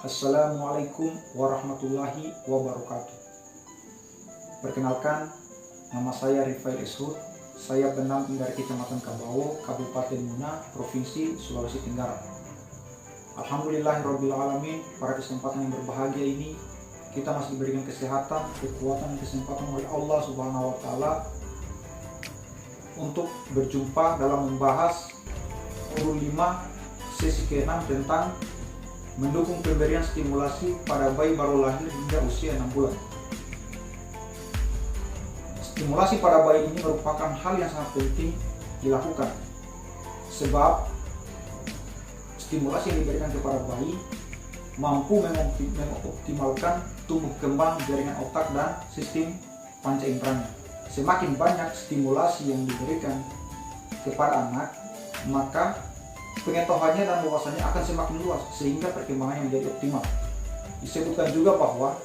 Assalamualaikum warahmatullahi wabarakatuh. Perkenalkan, nama saya Rifail Eshud. Saya pendamping dari Kecamatan Kabawo, Kabupaten Muna, Provinsi Sulawesi Tenggara. Alhamdulillahirrabbilalamin, pada kesempatan yang berbahagia ini kita masih diberikan kesehatan, kekuatan, dan kesempatan oleh Allah Subhanahu wa Ta'ala untuk berjumpa dalam membahas modul 5 sesi ke-6 tentang mendukung pemberian stimulasi pada bayi baru lahir hingga usia 6 bulan. Stimulasi pada bayi ini merupakan hal yang sangat penting dilakukan, sebab stimulasi yang diberikan kepada bayi mampu mengoptimalkan tumbuh kembang jaringan otak dan sistem panca inderanya. Semakin banyak stimulasi yang diberikan kepada anak, maka pengetahuannya dan wawasannya akan semakin luas sehingga perkembangannya menjadi optimal. Disebutkan juga bahwa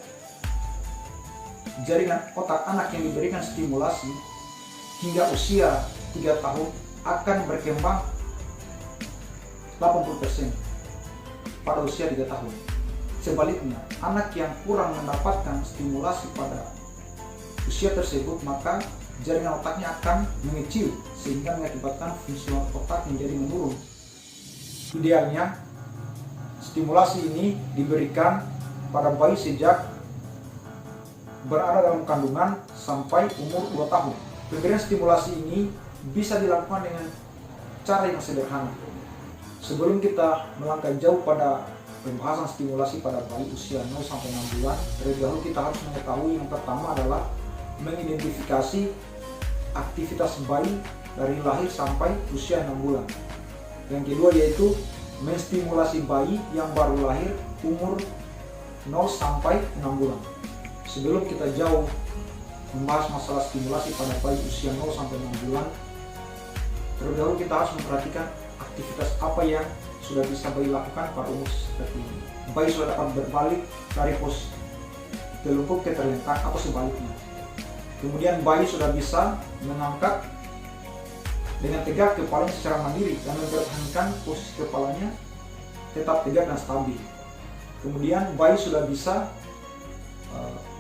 jaringan otak anak yang diberikan stimulasi hingga usia 3 tahun akan berkembang 80% pada usia 3 tahun. Sebaliknya, anak yang kurang mendapatkan stimulasi pada usia tersebut, maka jaringan otaknya akan mengecil sehingga mengakibatkan fungsi otak menjadi menurun. Idealnya, stimulasi ini diberikan pada bayi sejak berada dalam kandungan sampai umur 2 tahun. Pemberian stimulasi ini bisa dilakukan dengan cara yang sederhana. Sebelum kita melangkah jauh pada pembahasan stimulasi pada bayi usia 0-6 bulan, terlebih dahulu kita harus mengetahui yang pertama adalah mengidentifikasi aktivitas bayi dari lahir sampai usia 6 bulan. Yang kedua yaitu menstimulasi bayi yang baru lahir umur 0-6 bulan. Sebelum kita jauh membahas masalah stimulasi pada bayi usia 0-6 bulan, terlebih dahulu kita harus memperhatikan aktivitas apa yang sudah bisa bayi lakukan pada umur seperti ini. Bayi sudah dapat berbalik dari pos telungkup ke terlentang atau sebaliknya. Kemudian bayi sudah bisa mengangkat dengan tegak kepalanya secara mandiri dan mempertahankan posisi kepalanya tetap tegak dan stabil. Kemudian bayi sudah bisa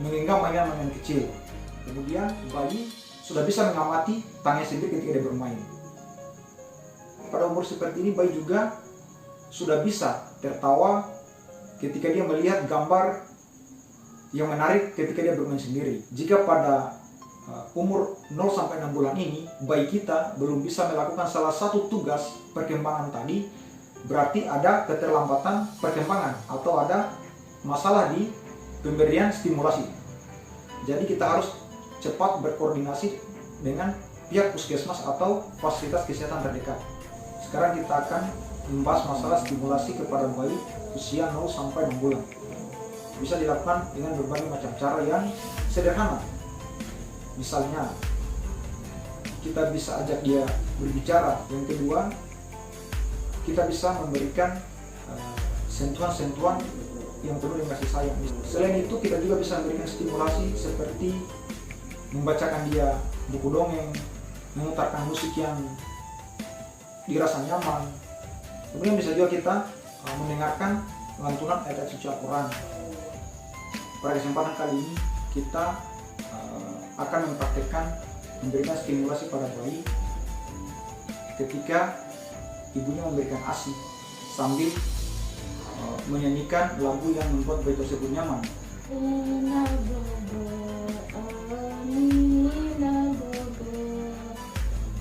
menggenggam mainan-mainan kecil. Kemudian bayi sudah bisa mengamati tangannya sendiri ketika dia bermain. Pada umur seperti ini bayi juga sudah bisa tertawa ketika dia melihat gambar yang menarik ketika dia bermain sendiri. Jika pada umur 0-6 bulan ini bayi kita belum bisa melakukan salah satu tugas perkembangan tadi, berarti ada keterlambatan perkembangan atau ada masalah di pemberian stimulasi. Jadi kita harus cepat berkoordinasi dengan pihak puskesmas atau fasilitas kesehatan terdekat. Sekarang kita akan membahas masalah stimulasi kepada bayi usia 0-6 bulan. Bisa dilakukan dengan berbagai macam cara yang sederhana. Misalnya, kita bisa ajak dia berbicara. Yang kedua, kita bisa memberikan sentuhan-sentuhan yang penuh dengan kasih sayang. Selain itu, kita juga bisa memberikan stimulasi seperti membacakan dia buku dongeng, memutarkan musik yang dirasa nyaman. Kemudian bisa juga kita mendengarkan lantunan ayat suci Al-Quran. Pada kesempatan kali ini, kita akan mempraktekkan memberikan stimulasi pada bayi ketika ibunya memberikan ASI sambil menyanyikan lagu yang membuat bayi tersebut nyaman.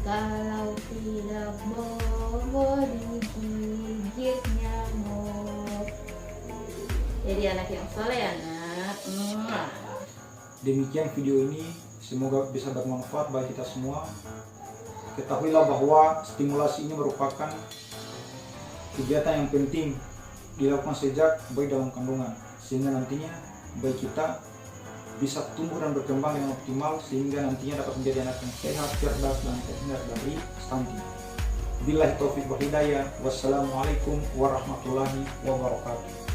Kalau tidak bobo digigit nyamuk. Jadi anak yang soleh ya nak. Demikian video ini, semoga bisa bermanfaat bagi kita semua. Ketahuilah bahwa stimulasi ini merupakan kegiatan yang penting dilakukan sejak bayi dalam kandungan, sehingga nantinya bayi kita bisa tumbuh dan berkembang dengan optimal, sehingga nantinya dapat menjadi anak yang sehat, cerdas, dan terhindar dari stunting. Billahi taufiq wal hidayah. Wassalamualaikum warahmatullahi wabarakatuh.